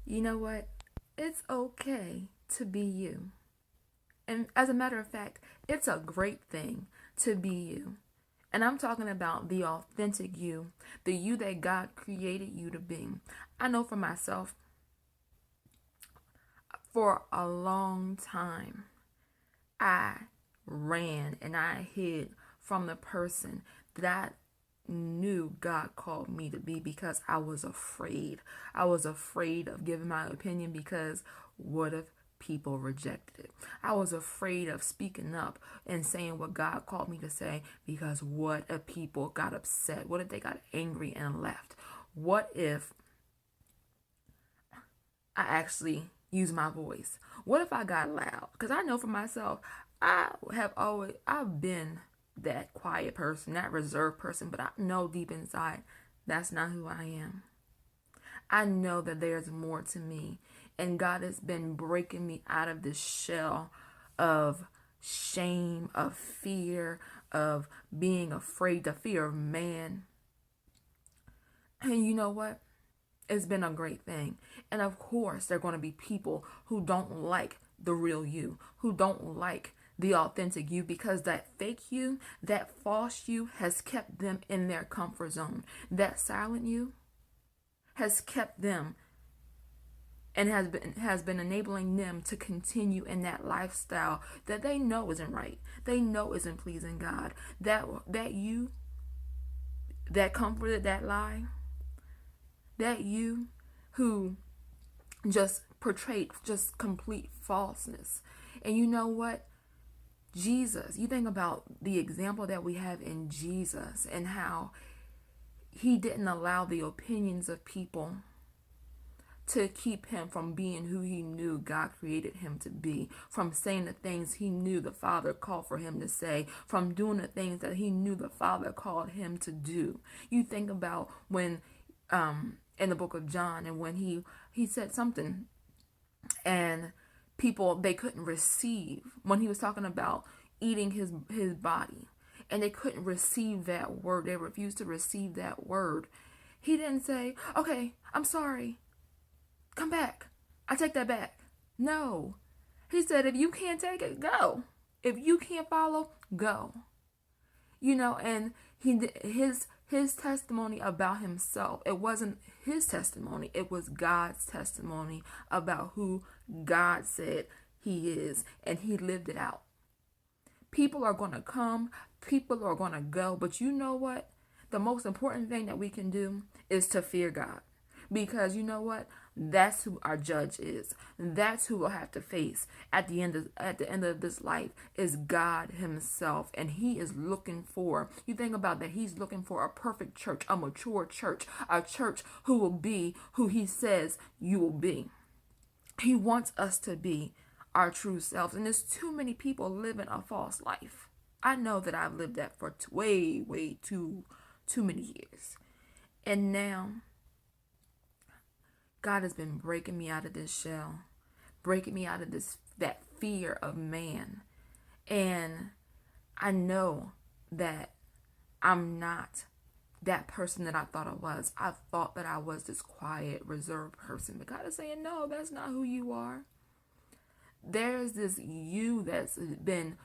You know what? It's okay to be you. And as a matter of fact, it's a great thing to be you. And I'm talking about the authentic you, the you that God created you to be. I know for myself, for a long time, I ran and I hid from the person that I knew God called me to be because I was afraid. I was afraid of giving my opinion because what if people rejected it? I was afraid of speaking up and saying what God called me to say because what if people got upset? What if they got angry and left? What if I actually use my voice? What if I got loud? Because I know for myself, I've been that quiet person, that reserved person, but I know deep inside that's not who I am. I know that there's more to me, and God has been breaking me out of this shell of shame, of fear, of being afraid, the fear of man. And you know what? It's been a great thing. And of course, there are going to be people who don't like the real you, who don't like the authentic you because that fake you, that false you has kept them in their comfort zone. That silent you has kept them and has been enabling them to continue in that lifestyle that they know isn't right. They know isn't pleasing God. That you that comforted that lie, that you who just portrayed just complete falseness. And you know what? Jesus, you think about the example that we have in Jesus and how he didn't allow the opinions of people to keep him from being who he knew God created him to be, from saying the things he knew the Father called for him to say, from doing the things that he knew the Father called him to do. You think about when in the book of John, and when he said something and people, they couldn't receive when he was talking about eating his body, and they couldn't receive that word. They refused to receive that word. He didn't say, okay, I'm sorry, come back, I take that back. No, he said, if you can't take it, go. If you can't follow, go. And his testimony about himself, it wasn't his testimony, it was God's testimony about who God said he is, and he lived it out. People are going to come, people are going to go, but you know what? The most important thing that we can do is to fear God. Because you know what? That's who our judge is. That's who we'll have to face at the end of this life is God himself. And he is looking for, you think about that, he's looking for a perfect church, a mature church, a church who will be who he says you will be. He wants us to be our true selves. And there's too many people living a false life. I know that I've lived that for way too many years. And now God has been breaking me out of this shell, breaking me out of that fear of man. And I know that I'm not that person that I thought I was. I thought that I was this quiet, reserved person. But God is saying, no, that's not who you are. There's this you that's been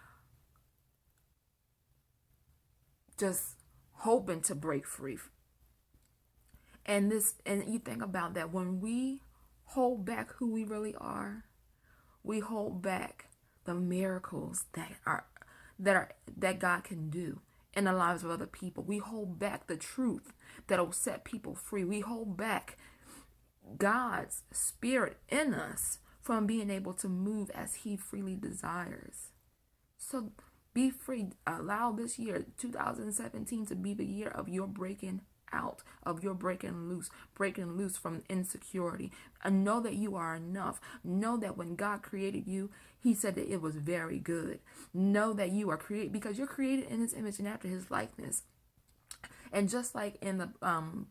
just hoping to break free. And you think about that, when we hold back who we really are, we hold back the miracles that God can do in the lives of other people. We hold back the truth that'll set people free. We hold back God's spirit in us from being able to move as he freely desires. So be free. Allow this year, 2017, to be the year of your breaking out, of your breaking loose from insecurity. And know that you are enough. Know that when God created you, he said that it was very good. Know that you are created because you're created in his image and after his likeness. And just like in the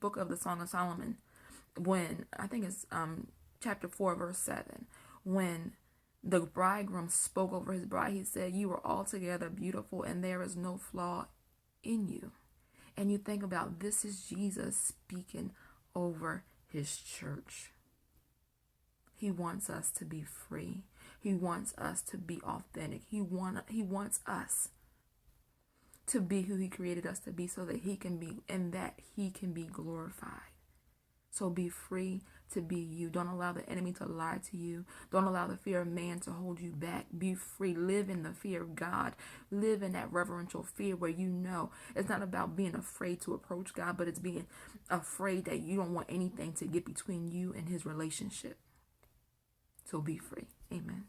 book of the Song of Solomon, when I think it's chapter 4 verse 7, when the bridegroom spoke over his bride, he said, you are altogether beautiful and there is no flaw in you. And you think about, this is Jesus speaking over his church. He wants us to be free. He wants us to be authentic. He wants us to be who he created us to be, so that he can be glorified. So be free to be you. Don't allow the enemy to lie to you. Don't allow the fear of man to hold you back. Be free. Live in the fear of God. Live in that reverential fear where you know it's not about being afraid to approach God, but it's being afraid that you don't want anything to get between you and his relationship. So be free. Amen.